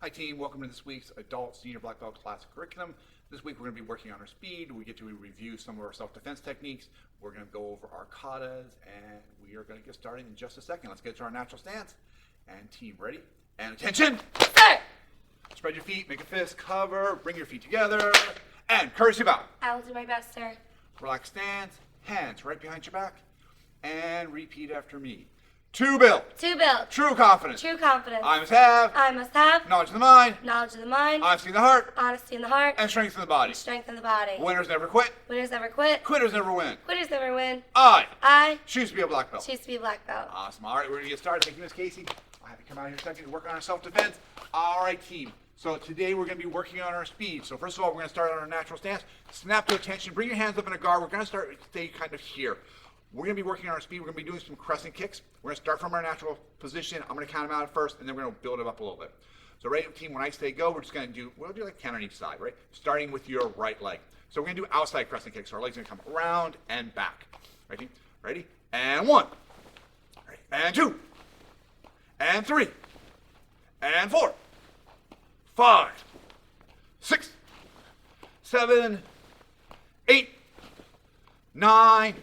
Hi team, welcome to this week's Adult Senior Black Belt Classic Curriculum. This week we're going to be working on our speed. We get to review some of our self-defense techniques. We're going to go over our katas, and we are going to get started in just a second. Let's get to our natural stance. And team, ready? And attention! Sir! Spread your feet, make a fist, cover, bring your feet together, and courtesy bow. I will do my best, sir. Relax stance, hands right behind your back, and repeat after me. To build. To build. True confidence. True confidence. I must have. I must have. Knowledge of the mind. Knowledge of the mind. Honesty in the heart. Honesty in the heart. And strength in the body. Strength in the body. Winners never quit. Winners never quit. Quitters never win. Quitters never win. I choose to be a black belt. Choose to be a black belt. Awesome. All right, we're going to get started. Thank you, Miss Casey. I'll have you come out here in a second to work on our self-defense. All right, team. So today we're going to be working on our speed. So first of all, we're going to start on our natural stance. Snap to attention. Bring your hands up in a guard. We're going to stay kind of here. We're going to be working on our speed. We're going to be doing some crescent kicks. We're going to start from our natural position. I'm going to count them out at first, and then we're going to build it up a little bit. So ready, team, when I say go, we'll do like 10 on each side, right? Starting with your right leg. So we're going to do outside crescent kicks. So our legs are going to come around and back. Ready? Ready? And 1. Ready? And 2. And 3. And 4. 5. 6. 7. 8. 9.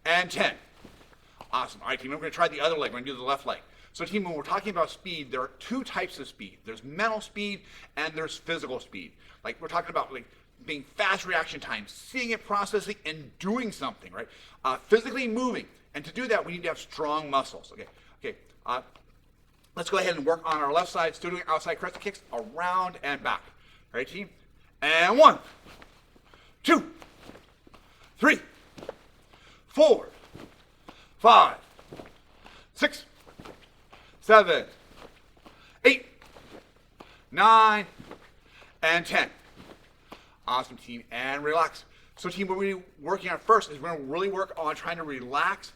And 10. Awesome. All right, team, we're going to try the other leg. We're going to do the left leg. So, team, when we're talking about speed, there are two types of speed. There's mental speed and there's physical speed. Like, we're talking about like being fast reaction time, seeing it, processing, and doing something, right? Physically moving. And to do that, we need to have strong muscles. Okay. Let's go ahead and work on our left side, still doing outside crescent kicks, around and back. All right, team? And 1, 2, 3, 4, 5, 6, 7, 8, 9, and 10. Awesome, team, and relax. So, team, what we're working on first is we're going to really work on trying to relax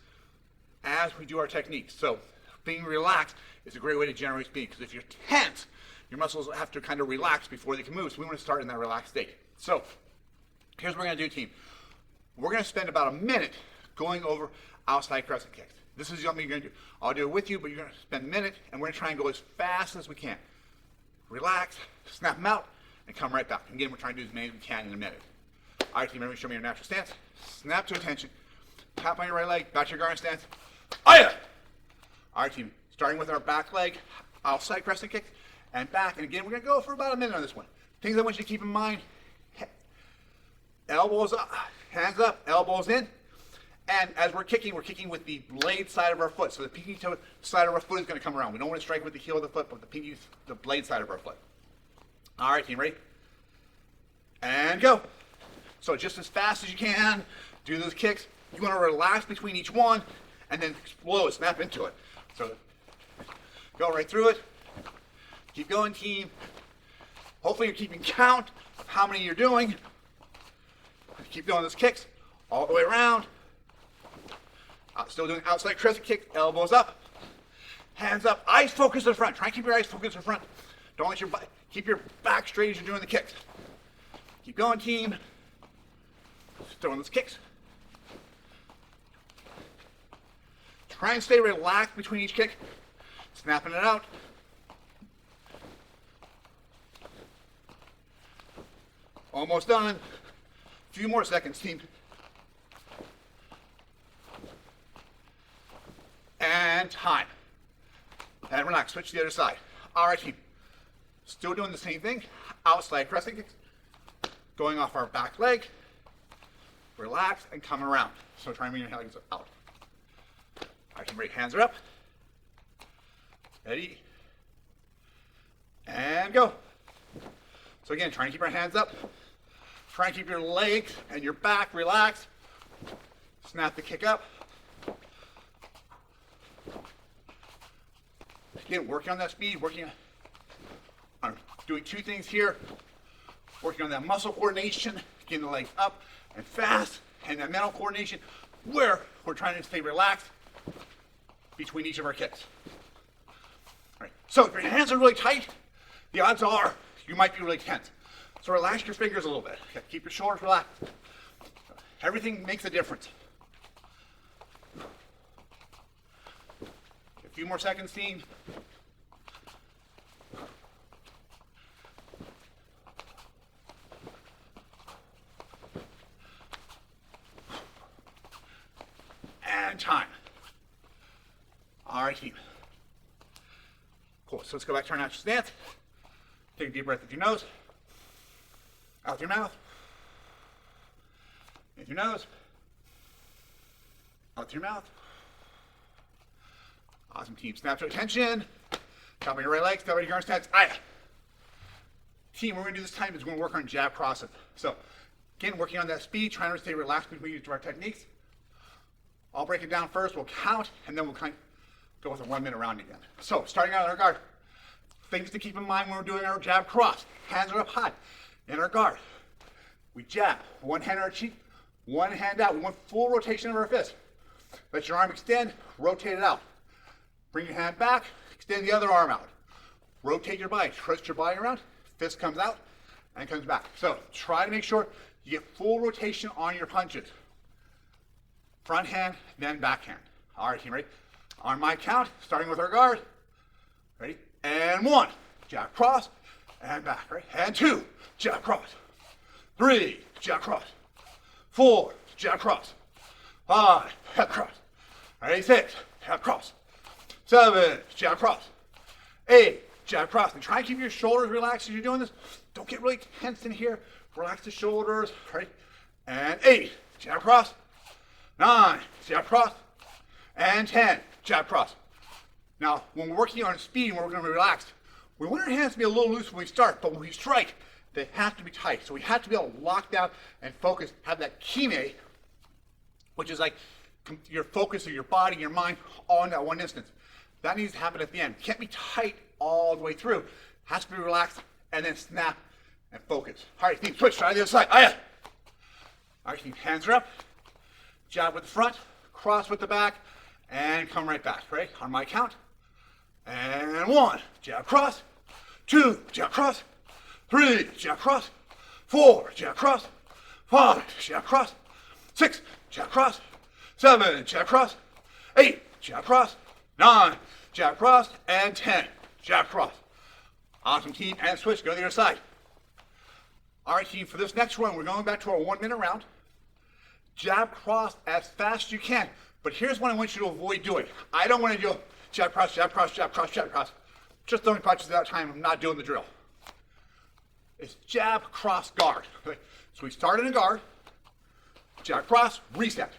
as we do our techniques. So, being relaxed is a great way to generate speed, because if you're tense, your muscles have to kind of relax before they can move. So we want to start in that relaxed state. So, here's what we're going to do, team. We're going to spend about a minute going over outside crescent kicks. This is something you're going to do. I'll do it with you, but you're going to spend a minute, and we're going to try and go as fast as we can. Relax, snap them out, and come right back. Again, we're trying to do as many as we can in a minute. All right, team, everybody show me your natural stance. Snap to attention. Tap on your right leg, back to your guard stance. Aya! All right, team, starting with our back leg, outside crescent kicks, and back. And again, we're going to go for about a minute on this one. Things I want you to keep in mind: elbows up, hands up, elbows in. And as we're kicking with the blade side of our foot. So the pinky toe side of our foot is going to come around. We don't want to strike with the heel of the foot, but the blade side of our foot. All right, team, ready? And go. So just as fast as you can, do those kicks. You want to relax between each one, and then explode, snap into it. So go right through it. Keep going, team. Hopefully you're keeping count of how many you're doing. Keep doing those kicks all the way around. Still doing outside crescent kick, elbows up, hands up, eyes focused in front. Try and keep your eyes focused in front. Don't let keep your back straight as you're doing the kicks. Keep going, team. Throwing those kicks. Try and stay relaxed between each kick, snapping it out. Almost done. A few more seconds, team. And time. And relax. Switch to the other side. All right, team. Still doing the same thing. Outside crescent kicks. Going off our back leg. Relax and come around. So try and bring your legs out. All right, team. Ready? Hands are up. Ready. And go. So again, try and keep our hands up. Try and keep your legs and your back relaxed. Snap the kick up. Again, working on that speed, working on doing two things here. Working on that muscle coordination, getting the legs up and fast, and that mental coordination where we're trying to stay relaxed between each of our kicks. All right. So if your hands are really tight, the odds are you might be really tense. So relax your fingers a little bit. Okay. Keep your shoulders relaxed. Everything makes a difference. A few more seconds, team. and time. All right, team. Cool, so let's go back to our natural stance. Take a deep breath through your nose, out through your mouth, in through your nose, out through your mouth. Awesome, team. Snap to attention. Top of your right leg, step out your arm stance. Team, what we're going to do this time is we're going to work on jab crosses. So, again, working on that speed, trying to stay relaxed between each of our techniques. I'll break it down first, we'll count, and then we'll kind of go with a 1 minute round again. So, starting out in our guard. Things to keep in mind when we're doing our jab cross. Hands are up high in our guard. We jab, one hand on our cheek, one hand out. We want full rotation of our fist. Let your arm extend, rotate it out. Bring your hand back, extend the other arm out. Rotate your body, twist your body around, fist comes out and comes back. So try to make sure you get full rotation on your punches. Front hand, then back hand. All right, team, ready? On my count, starting with our guard. Ready? And 1, jab cross, and back, right? And 2, jab cross. 3, jab cross. 4, jab cross. 5, jab cross. Ready? 6, jab cross. 7, jab cross. 8, jab cross. And try and keep your shoulders relaxed as you're doing this. Don't get really tense in here. Relax the shoulders, right? And 8, jab cross. 9, jab cross. And 10, jab cross. Now, when we're working on speed and we're going to be relaxed, we want our hands to be a little loose when we start, but when we strike, they have to be tight. So we have to be able to lock down and focus, have that kime, which is like your focus of your body, your mind, all in that one instance. That needs to happen at the end. It can't be tight all the way through. It has to be relaxed and then snap and focus. All right, team, switch, try the other side. All right, team, hands are up. Jab with the front, cross with the back, and come right back, right? On my count. And 1, jab cross. 2, jab cross. 3, jab cross. 4, jab cross. 5, jab cross. 6, jab cross. 7, jab cross. 8, jab cross. 9, jab cross. And 10, jab cross. Awesome, team. And switch, go to the other side. All right, team, for this next one, we're going back to our 1 minute round. Jab cross as fast as you can. But here's what I want you to avoid doing. I don't want to do jab cross, jab cross, jab cross, jab cross. Just throwing punches at that time. I'm not doing the drill. It's jab, cross, guard. Okay? So we start in a guard, jab, cross, reset.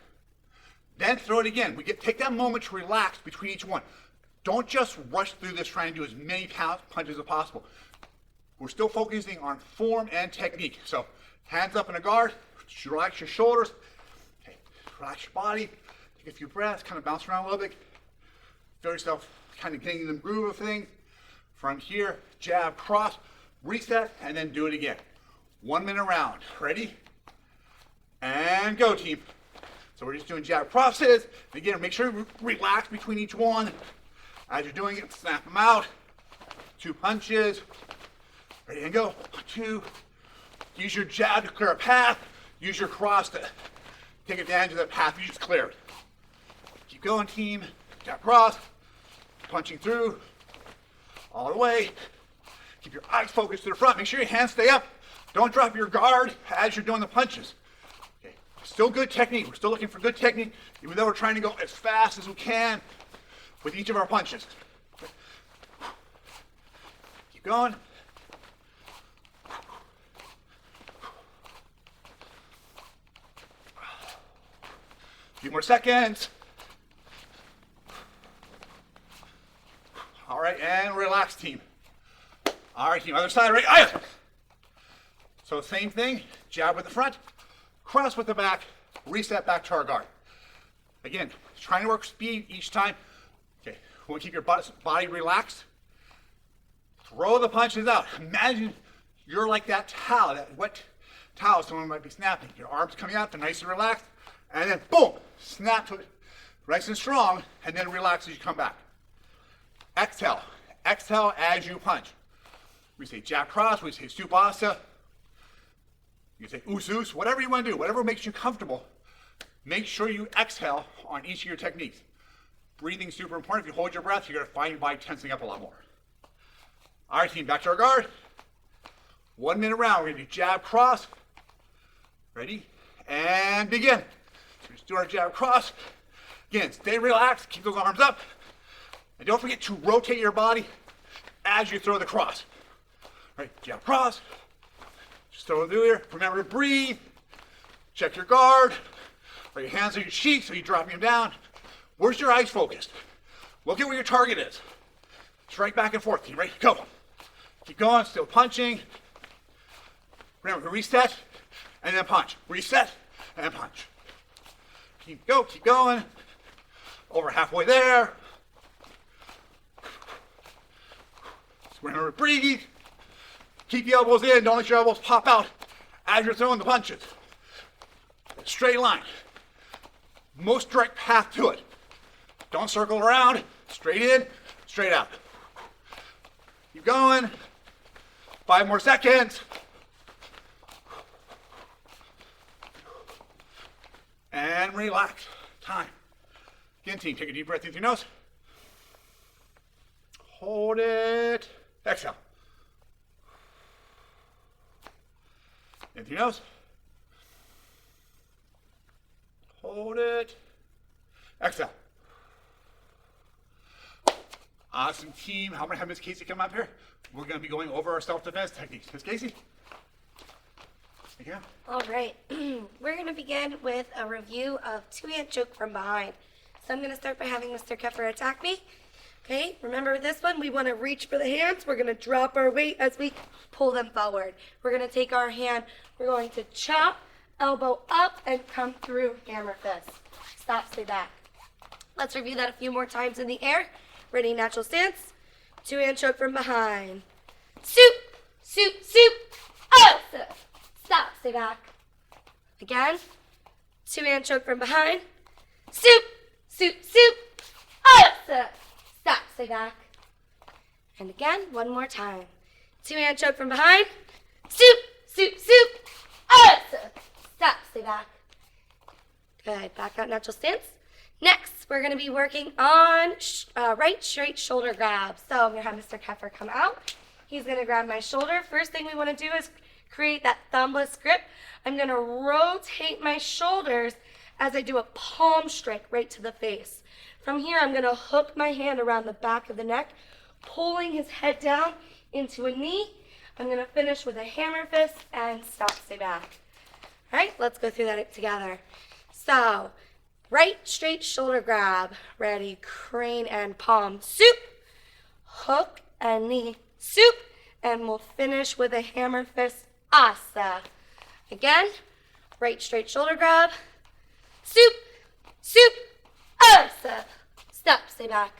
Then throw it again. Take that moment to relax between each one. Don't just rush through this trying to do as many punches as possible. We're still focusing on form and technique. So hands up in a guard, relax your shoulders, okay. Relax your body, take a few breaths, kind of bounce around a little bit. Feel yourself kind of getting in the groove of things. From here, jab, cross, reset, and then do it again. 1 minute round. Ready? And go, team. So we're just doing jab crosses. Again, make sure you relax between each one. As you're doing it, snap them out. 2 punches. Ready and go. 2. Use your jab to clear a path. Use your cross to take advantage of that path you just cleared. Keep going, team. Jab cross. Punching through. All the way. Keep your eyes focused to the front. Make sure your hands stay up. Don't drop your guard as you're doing the punches. Okay. Still good technique. We're still looking for good technique, even though we're trying to go as fast as we can with each of our punches. Okay. Keep going. A few more seconds. All right, and relax, team. All right, team, other side, right? So same thing, jab with the front, cross with the back, reset back to our guard. Again, trying to work speed each time. Okay, we want to keep your body relaxed. Throw the punches out. Imagine you're like that towel, that wet towel someone might be snapping. Your arms coming out, they're nice and relaxed, and then boom, snap to it, nice and strong, and then relax as you come back. Exhale. Exhale as you punch. We say jab cross, we say supasa. You can say us, whatever you want to do, whatever makes you comfortable. Make sure you exhale on each of your techniques. Breathing is super important. If you hold your breath, you're going to find your body tensing up a lot more. All right, team, back to our guard. 1 minute round. We're going to do jab cross. Ready? And begin. So just do our jab cross. Again, stay relaxed, keep those arms up. And don't forget to rotate your body as you throw the cross. All right, jab cross. Just throw it through here. Remember to breathe. Check your guard. Or your hands on your cheeks so you're dropping them down. Where's your eyes focused? Look at where your target is. Strike back and forth, team. Ready? Go. Keep going, still punching. Remember, reset and then punch. Reset and punch. Keep going. Over halfway there. So remember, breathe. Keep the elbows in. Don't let your elbows pop out as you're throwing the punches. Straight line. Most direct path to it. Don't circle around. Straight in, straight out. Keep going. 5 more seconds. And relax. Time. Again, team, take a deep breath in through your nose. Hold it. Exhale. In through your nose. Hold it. Exhale. Awesome, team. How about have Miss Casey come up here? We're going to be going over our self-defense techniques. Miss Casey? Yeah. All right. We're going to begin with a review of two-hand choke from behind. So I'm going to start by having Mr. Keffer attack me. Okay, remember this one, we want to reach for the hands. We're going to drop our weight as we pull them forward. We're going to take our hand, we're going to chop, elbow up, and come through hammer fist. Stop, stay back. Let's review that a few more times in the air. Ready, natural stance. Two-hand choke from behind. Soup, soup, soup. Oh, stop, stay back. Again. Two-hand choke from behind. Soup, soup, soup. Oh, stop, stay back. And again, one more time. Two-hand choke from behind. Soup, soup, soup. Oh, stop, stay back. Good, back out natural stance. Next, we're going to be working on right straight shoulder grab. So I'm going to have Mr. Keffer come out. He's going to grab my shoulder. First thing we want to do is create that thumbless grip. I'm going to rotate my shoulders as I do a palm strike right to the face. From here, I'm going to hook my hand around the back of the neck, pulling his head down into a knee. I'm going to finish with a hammer fist and stop, stay back. All right, let's go through that together. So, right straight shoulder grab. Ready, crane and palm. Soup, hook and knee. Soup, and we'll finish with a hammer fist. Asa. Again, right straight shoulder grab. Soup, soup, asa. Stop, stay back.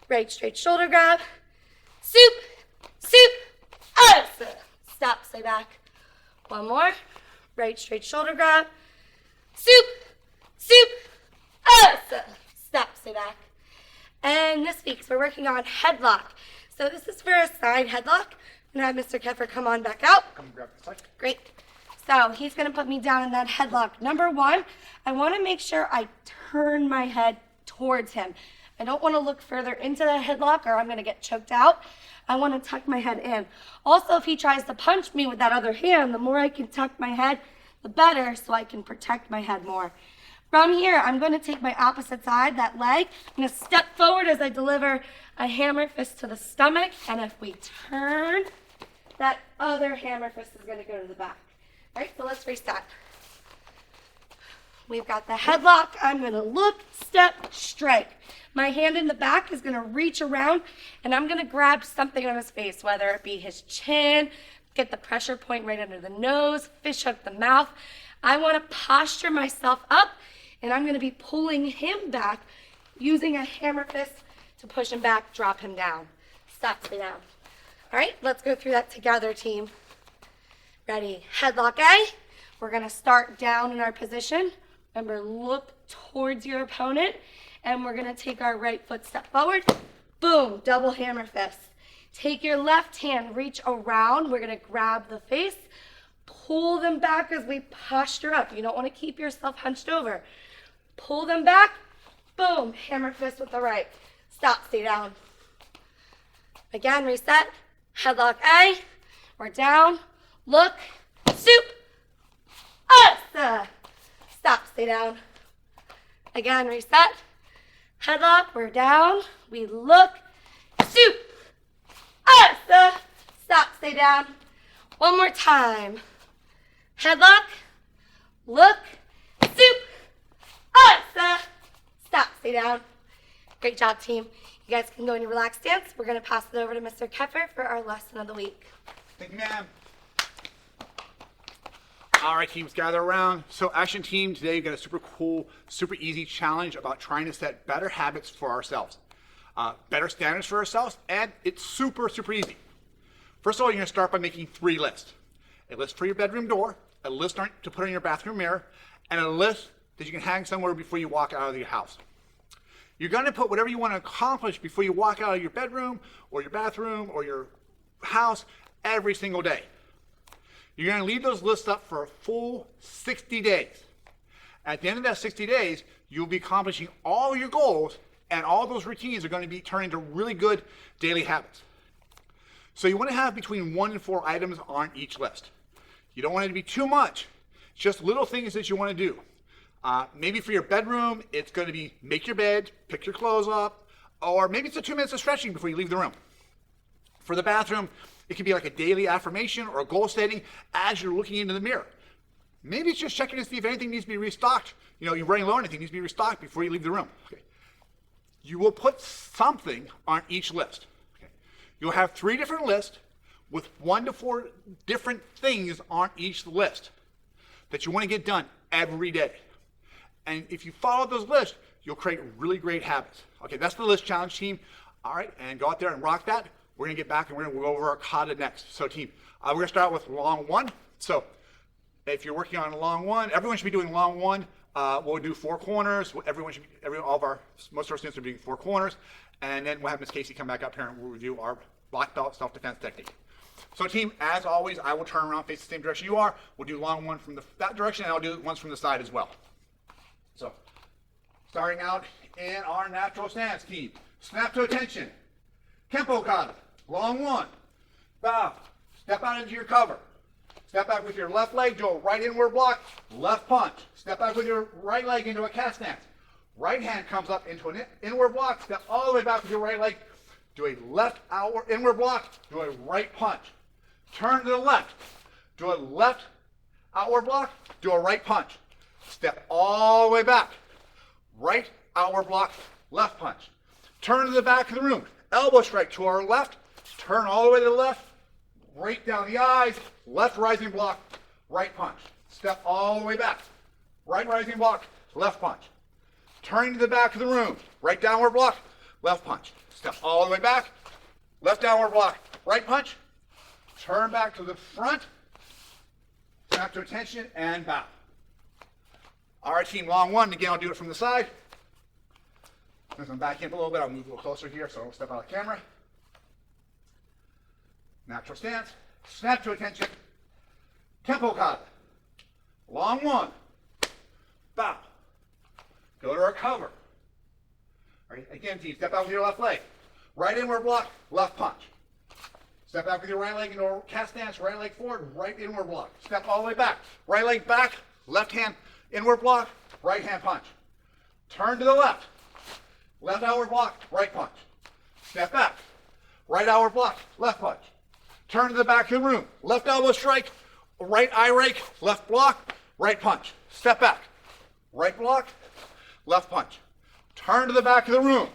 Right straight shoulder grab. Soup, soup, asa. Stop, stay back. One more. Right straight shoulder grab. Soup, soup, asa. Stop, stay back. And this week, we're working on headlock. So this is for a side headlock. I'm going to have Mr. Keffer come on back out. Come grab the side. Great. So he's going to put me down in that headlock. Number one, I want to make sure I turn my head towards him. I don't want to look further into the headlock or I'm going to get choked out. I want to tuck my head in. Also, if he tries to punch me with that other hand, the more I can tuck my head, the better, so I can protect my head more. From here, I'm going to take my opposite side, that leg. I'm going to step forward as I deliver a hammer fist to the stomach. And if we turn, that other hammer fist is going to go to the back. All right, so let's reset. We've got the headlock. I'm going to look, step, strike. My hand in the back is going to reach around, and I'm going to grab something on his face, whether it be his chin, get the pressure point right under the nose, fish hook the mouth. I want to posture myself up, and I'm going to be pulling him back using a hammer fist to push him back, drop him down. Stop, stay down. All right, let's go through that together, team. Ready? Headlock A. We're going to start down in our position. Remember, look towards your opponent, and we're going to take our right foot step forward. Boom, double hammer fist. Take your left hand, reach around. We're going to grab the face, pull them back as we posture up. You don't want to keep yourself hunched over. Pull them back. Boom, hammer fist with the right. Stop, stay down. Again, reset. Headlock A. We're down. Look. Soup. Asa. Stop, stay down. Again, reset. Headlock, we're down. We look. Shoot. Stop, stay down. One more time. Headlock, look, soup, stop, stay down. Great job, team. You guys can go into relaxed stance. We're going to pass it over to Mr. Keffer for our lesson of the week. Thank you, ma'am. All right, teams, gather around. So, action team, today we've got a super cool, super easy challenge about trying to set better habits for ourselves, better standards for ourselves, and it's super, super easy. First of all, you're going to start by making 3 lists. A list for your bedroom door, a list to put on your bathroom mirror, and a list that you can hang somewhere before you walk out of your house. You're going to put whatever you want to accomplish before you walk out of your bedroom or your bathroom or your house every single day. You're going to leave those lists up for a full 60 days. At the end of that 60 days, you'll be accomplishing all your goals, and all those routines are going to be turned into really good daily habits. So you want to have between 1 and 4 items on each list. You don't want it to be too much. Just little things that you want to do. Maybe for your bedroom, it's going to be make your bed, pick your clothes up, or maybe it's 2 minutes of stretching before you leave the room. For the bathroom, it could be like a daily affirmation or a goal setting as you're looking into the mirror. Maybe it's just checking to see if anything needs to be restocked. You know, you're running low on anything needs to be restocked before you leave the room. Okay. You will put something on each list. Okay. You'll have 3 different lists with 1 to 4 different things on each list that you want to get done every day. And if you follow those lists, you'll create really great habits. Okay, that's the list challenge, team. All right, and go out there and rock that. We're going to get back and we're going to go over our kata next. So, team, we're going to start with long 1. So, if you're working on a long 1, everyone should be doing long 1. We'll do 4 corners. Most of our students are doing 4 corners. And then we'll have Miss Casey come back up here and we'll review our black belt self-defense technique. So, team, as always, I will turn around, face the same direction you are. We'll do long 1 from that direction, and I'll do ones from the side as well. So, starting out in our natural stance, team. Snap to attention. Kempo kata. Long 1. Bow. Step out into your cover. Step back with your left leg, do a right inward block, left punch. Step back with your right leg into a cat stance. Right hand comes up into an inward block. Step all the way back with your right leg. Do a left outward inward block. Do a right punch. Turn to the left. Do a left outward block. Do a right punch. Step all the way back. Right outward block. Left punch. Turn to the back of the room. Elbow strike to our left. Turn all the way to the left. Break down the eyes. Left rising block. Right punch. Step all the way back. Right rising block. Left punch. Turning to the back of the room. Right downward block. Left punch. Step all the way back. Left downward block. Right punch. Turn back to the front. Snap to attention and bow. All right, team, long 1. Again, I'll do it from the side. As I'm back in a little bit, I'll move a little closer here so I don't step out of camera. Natural stance. Snap to attention. Kempo kata. Long 1. Bow. Go to our cover. All right, again, team, step out with your left leg. Right inward block, left punch. Step back with your right leg into a cat stance, right leg forward, right inward block. Step all the way back. Right leg back, left hand inward block, right hand punch. Turn to the left. Left outward block, right punch. Step back. Right outward block, left punch. Turn to the back of the room. Left elbow strike, right eye rake, left block, right punch. Step back. Right block, left punch. Turn to the back of the room.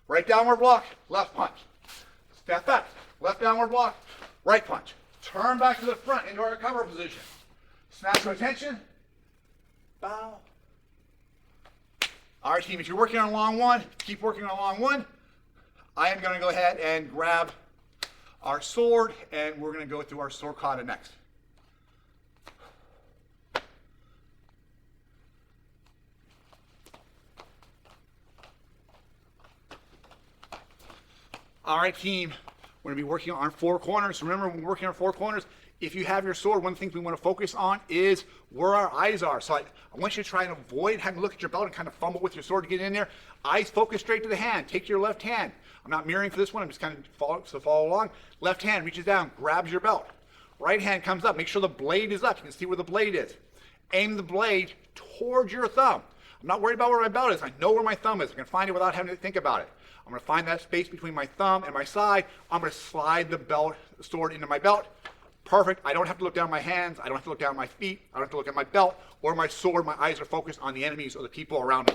Right downward block, left punch. Step back. Left downward block, right punch. Turn back to the front into our cover position. Snap to attention. Bow. All right, team, if you're working on a long 1, keep working on a long 1. I am going to go ahead and grab our sword, and we're going to go through our sword kata next. All right, team, we're going to be working on 4 corners. Remember, when we're working on 4 corners, if you have your sword, one of the things we want to focus on is where our eyes are. So I want you to try and avoid having to look at your belt and kind of fumble with your sword to get in there. Eyes focus straight to the hand. Take your left hand. I'm not mirroring for this one. I'm just kind of follow along. Left hand reaches down, grabs your belt. Right hand comes up. Make sure the blade is up. You can see where the blade is. Aim the blade towards your thumb. I'm not worried about where my belt is. I know where my thumb is. I can find it without having to think about it. I'm going to find that space between my thumb and my side. I'm going to slide the sword into my belt. Perfect. I don't have to look down at my hands. I don't have to look down at my feet. I don't have to look at my belt or my sword. My eyes are focused on the enemies or the people around me.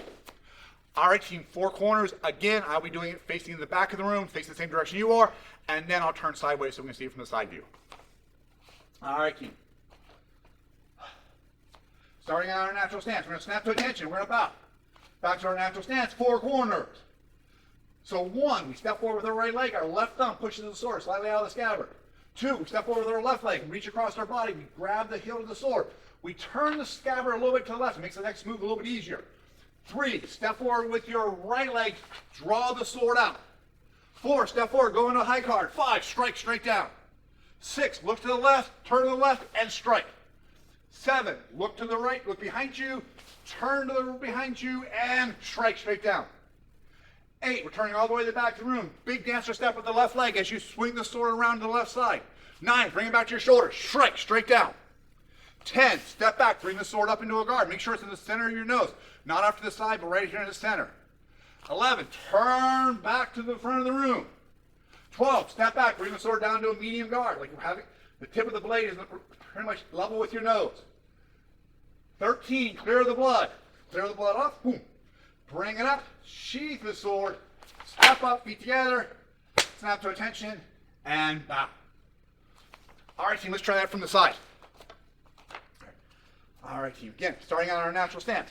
All right, team, 4 corners. Again, I'll be doing it facing the back of the room, facing the same direction you are, and then I'll turn sideways so we can see it from the side view. All right, team. Starting on our natural stance, we're going to snap to attention. We're going to bow. Back to our natural stance, 4 corners. So 1, we step forward with our right leg. Our left thumb pushes the sword slightly out of the scabbard. 2, we step forward with our left leg, reach across our body. We grab the hilt of the sword. We turn the scabbard a little bit to the left. It makes the next move a little bit easier. 3, step forward with your right leg. Draw the sword out. 4, step forward, go into a high guard. 5, strike straight down. 6, look to the left, turn to the left, and strike. 7, look to the right, look behind you, turn to the behind you, and strike straight down. 8, we're turning all the way to the back of the room. Big dancer step with the left leg as you swing the sword around to the left side. 9, bring it back to your shoulder, strike straight down. 10, step back, bring the sword up into a guard. Make sure it's in the center of your nose, not off to the side, but right here in the center. 11, turn back to the front of the room. 12, step back, bring the sword down to a medium guard, like you're having the tip of the blade is pretty much level with your nose. 13, clear the blood. Clear the blood off, boom. Bring it up, sheath the sword, step up, feet together, snap to attention, and bow. All right, team, let's try that from the side. All right, team, again, starting on our natural stance.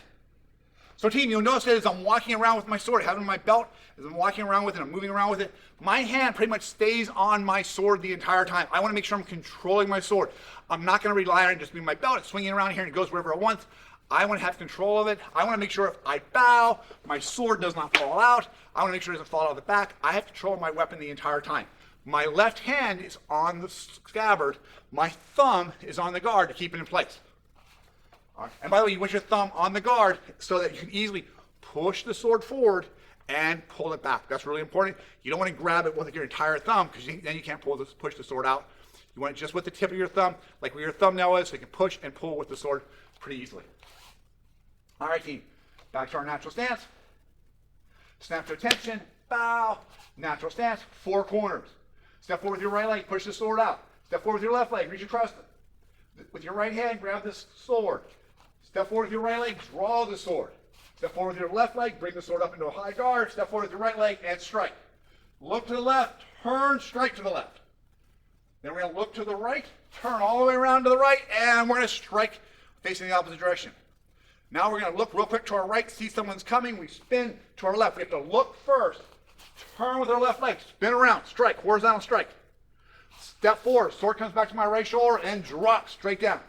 So team, you'll notice that as I'm walking around with my sword, having my belt, as I'm walking around with it, I'm moving around with it, my hand pretty much stays on my sword the entire time. I want to make sure I'm controlling my sword. I'm not going to rely on it just being my belt. It's swinging around here and it goes wherever it wants. I want to have control of it. I want to make sure if I bow, my sword does not fall out. I want to make sure it doesn't fall out of the back. I have control of my weapon the entire time. My left hand is on the scabbard. My thumb is on the guard to keep it in place. All right. And by the way, you want your thumb on the guard so that you can easily push the sword forward and pull it back. That's really important. You don't want to grab it with your entire thumb because then you can't push the sword out. You want it just with the tip of your thumb, like where your thumbnail is, so you can push and pull with the sword pretty easily. All right, team. Back to our natural stance. Snap to attention, bow, natural stance, 4 corners. Step forward with your right leg, push the sword out. Step forward with your left leg, reach across with your right hand, grab this sword. Step forward with your right leg, draw the sword. Step forward with your left leg, bring the sword up into a high guard. Step forward with your right leg and strike. Look to the left, turn, strike to the left. Then we're going to look to the right, turn all the way around to the right, and we're going to strike facing the opposite direction. Now we're going to look real quick to our right, see someone's coming. We spin to our left. We have to look first, turn with our left leg, spin around, strike, horizontal strike. Step forward, sword comes back to my right shoulder and drop straight down.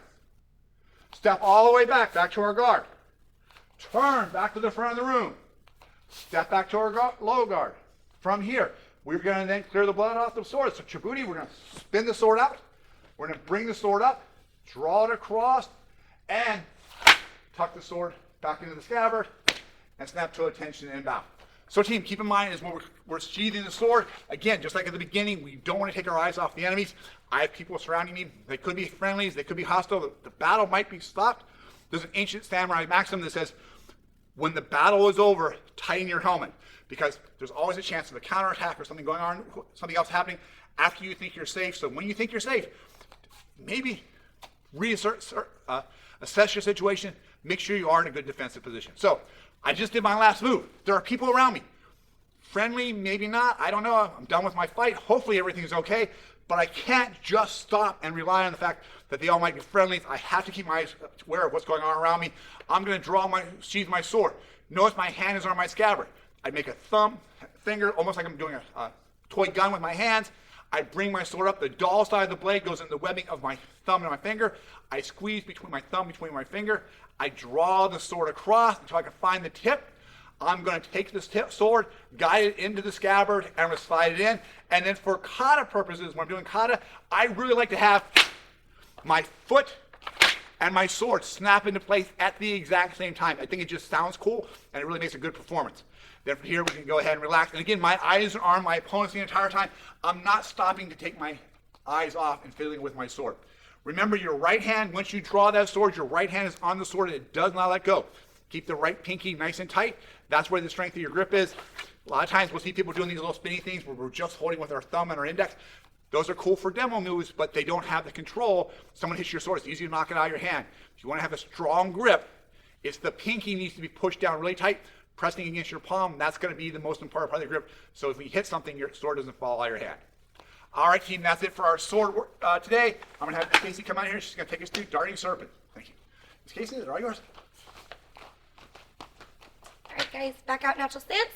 Step all the way back to our guard. Turn back to the front of the room. Step back to our low guard. From here, we're going to then clear the blood off the sword. So Chabuti, we're going to spin the sword out. We're going to bring the sword up, draw it across, and tuck the sword back into the scabbard, and snap to attention and bow. So team, keep in mind, as when we're sheathing the sword, again, just like at the beginning, we don't want to take our eyes off the enemies. I have people surrounding me. They could be friendlies. They could be hostile. The battle might be stopped. There's an ancient samurai maxim that says, when the battle is over, tighten your helmet. Because there's always a chance of a counterattack or something going on, something else happening after you think you're safe. So when you think you're safe, maybe assess your situation. Make sure you are in a good defensive position. So I just did my last move. There are people around me. Friendly, maybe not. I don't know. I'm done with my fight. Hopefully everything's okay. But I can't just stop and rely on the fact that they all might be friendly. I have to keep my eyes aware of what's going on around me. I'm going to sheath my sword. Notice my hand is on my scabbard. I make a finger, almost like I'm doing a toy gun with my hands. I bring my sword up. The dull side of the blade goes in the webbing of my thumb and my finger. I squeeze between my thumb, between my finger. I draw the sword across until I can find the tip. I'm going to take this sword, guide it into the scabbard, and I'm going to slide it in. And then for kata purposes, when I'm doing kata, I really like to have my foot and my sword snap into place at the exact same time. I think it just sounds cool, and it really makes a good performance. Then from here, we can go ahead and relax. And again, my eyes are on my opponents the entire time. I'm not stopping to take my eyes off and fiddling with my sword. Remember, your right hand, once you draw that sword, your right hand is on the sword and it does not let go. Keep the right pinky nice and tight. That's where the strength of your grip is. A lot of times we'll see people doing these little spinny things where we're just holding with our thumb and our index. Those are cool for demo moves, but they don't have the control. Someone hits your sword, it's easy to knock it out of your hand. If you want to have a strong grip, it's the pinky needs to be pushed down really tight, pressing against your palm. That's going to be the most important part of the grip. So if we hit something, your sword doesn't fall out of your hand. All right, team, that's it for our sword work today. I'm going to have Casey come out here. She's going to take us through darting serpent. Thank you. Miss Casey, they're all yours. All right, guys, back out natural stance.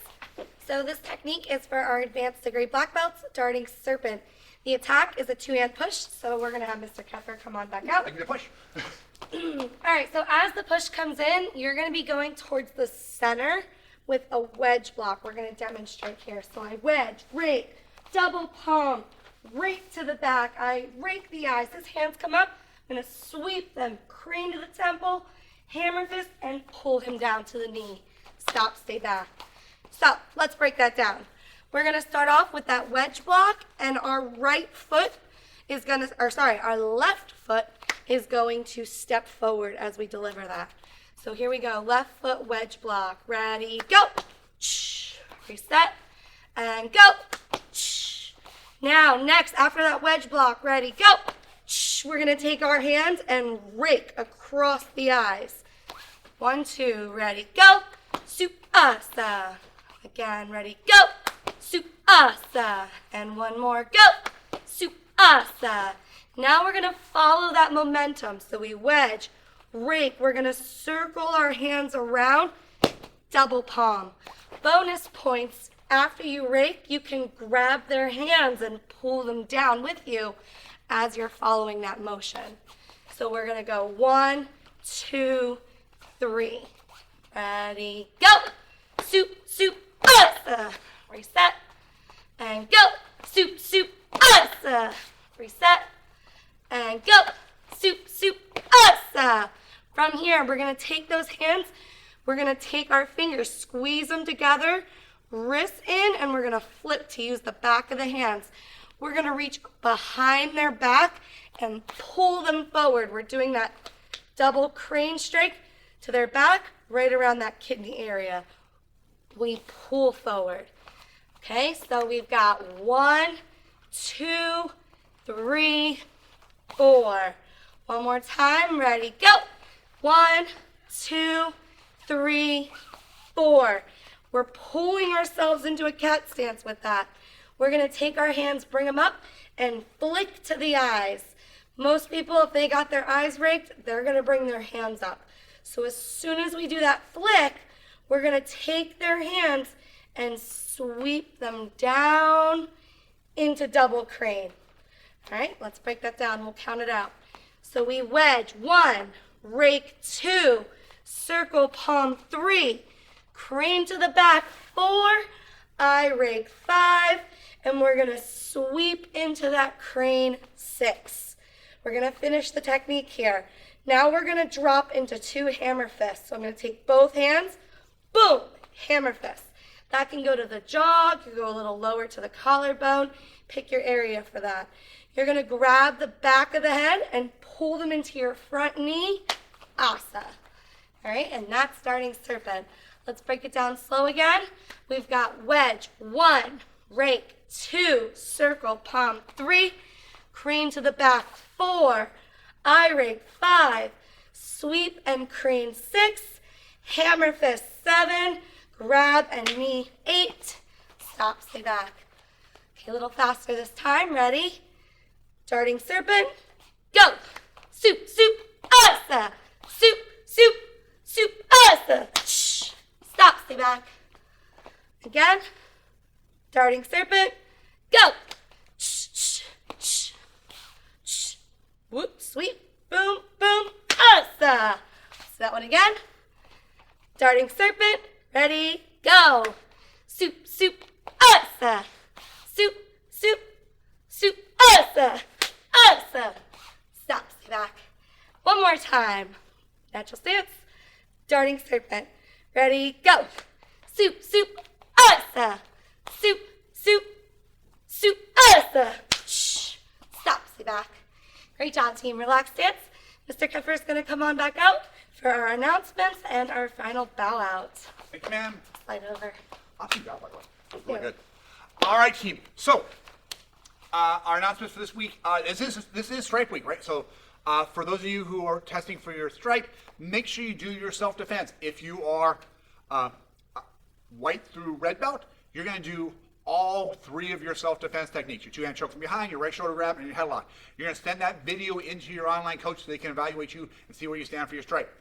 So this technique is for our advanced degree black belts, darting serpent. The attack is a 2-hand push, so we're going to have Mr. Keffer come on back out. I can push. All right, so as the push comes in, you're going to be going towards the center with a wedge block. We're going to demonstrate here. So I wedge, rake, double palm, rake to the back. I rake the eyes. His hands come up. I'm going to sweep them, crane to the temple, hammer fist, and pull him down to the knee. Stop, stay back. So let's break that down. We're going to start off with that wedge block, and our right foot is going to, our left foot is going to step forward as we deliver that. So here we go. Left foot wedge block. Ready, go. Reset and go. Now, next, after that wedge block, ready, go. We're going to take our hands and rake across the eyes. 1, 2, ready, go. Supasa. Again, ready, go. Supasa. And one more, go. Supasa. Now we're going to follow that momentum. So we wedge, rake. We're going to circle our hands around, double palm. Bonus points. After you rake, you can grab their hands and pull them down with you as you're following that motion. So we're going to go 1, 2, 3. Ready, go. Supasa. Reset. And go. Supasa. Reset. And go. Supasa. From here, we're going to take those hands. We're going to take our fingers, squeeze them together, wrists in, and we're going to flip to use the back of the hands. We're going to reach behind their back and pull them forward. We're doing that double crane strike to their back, right around that kidney area. We pull forward. Okay, so we've got 1, 2, 3, 4. One more time. Ready, go. 1, 2, 3, 4. We're pulling ourselves into a cat stance with that. We're going to take our hands, bring them up, and flick to the eyes. Most people, if they got their eyes raked, they're going to bring their hands up. So as soon as we do that flick, we're going to take their hands and sweep them down into double crane. All right, let's break that down. We'll count it out. So we wedge, 1, rake, 2, circle palm, 3, crane to the back, 4, eye rake, 5, and we're going to sweep into that crane, 6. We're going to finish the technique here. Now we're going to drop into 2 hammer fists. So I'm going to take both hands, boom, hammer fist. That can go to the jaw, you can go a little lower to the collarbone. Pick your area for that. You're going to grab the back of the head and pull them into your front knee, asa. All right, and that's darting serpent. Let's break it down slow again. We've got wedge, 1, rake, 2, circle, palm, 3, crane to the back, 4, eye rake, 5, sweep and crane, 6, hammer fist, 7, grab and knee, 8, stop, stay back. Okay, a little faster this time, ready? Darting serpent, go. Soup, soup, asa. Soup, soup, soup, asa. Shh. Stop, stay back. Again, darting serpent, go. Shh, shh, shh, shh. Whoop, sweep, boom, boom, asa. So that one again. Darting serpent, ready, go. Soup, soup, asa. Soup, soup, soup, asa. Asa. Stop, stay back. One more time. Natural stance. Darting serpent. Ready, go. Soup, soup, asa. Soup, soup, soup, asa. Shh. Stop, stay back. Great job, team. Relax stance. Mr. Keffer is going to come on back out. for our announcements and our final bow out. Thank you, ma'am. Slide over. Awesome job, by the way. Really Yeah. good. All right, team. So, our announcements for this week. This is Stripe Week, right? So, for those of you who are testing for your Stripe, make sure you do your self-defense. If you are white through red belt, you're going to do all 3 of your self-defense techniques. Your 2-hand choke from behind, your right shoulder grab, and your headlock. You're going to send that video into your online coach so they can evaluate you and see where you stand for your Stripe.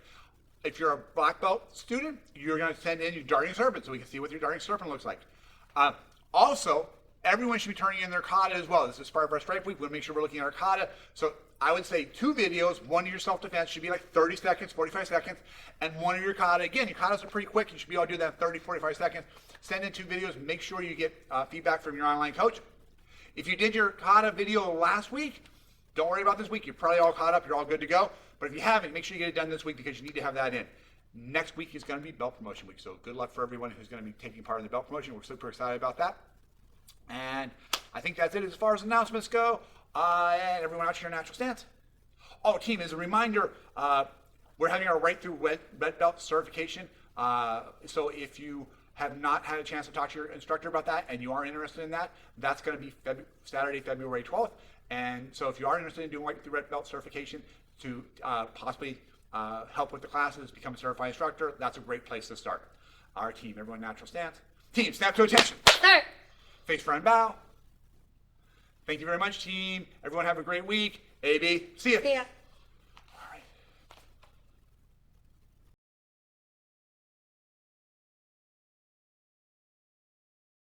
If you're a black belt student, you're going to send in your darting serpent so we can see what your darting serpent looks like. Also, everyone should be turning in their kata as well. This is part of our Stripe Week. We'll make sure we're looking at our kata. So I would say 2 videos, one of your self-defense should be like 30 seconds, 45 seconds, and one of your kata. Again, your katas are pretty quick. You should be able to do that in 30, 45 seconds. Send in 2 videos. Make sure you get feedback from your online coach. If you did your kata video last week, don't worry about this week. You're probably all caught up. You're all good to go. But if you haven't, make sure you get it done this week because you need to have that in. Next week is going to be belt promotion week. So good luck for everyone who's going to be taking part in the belt promotion. We're super excited about that. And I think that's it as far as announcements go. And everyone out to your natural stance. Oh, team, as a reminder, we're having our right through red belt certification. So if you have not had a chance to talk to your instructor about that and you are interested in that, that's going to be Saturday, February 12th. And so if you are interested in doing white through red belt certification to possibly help with the classes, become a certified instructor, that's a great place to start. Our team, everyone natural stance. Team, snap to attention. Start. Face front bow. Thank you very much, team. Everyone have a great week. AB, see ya. See ya.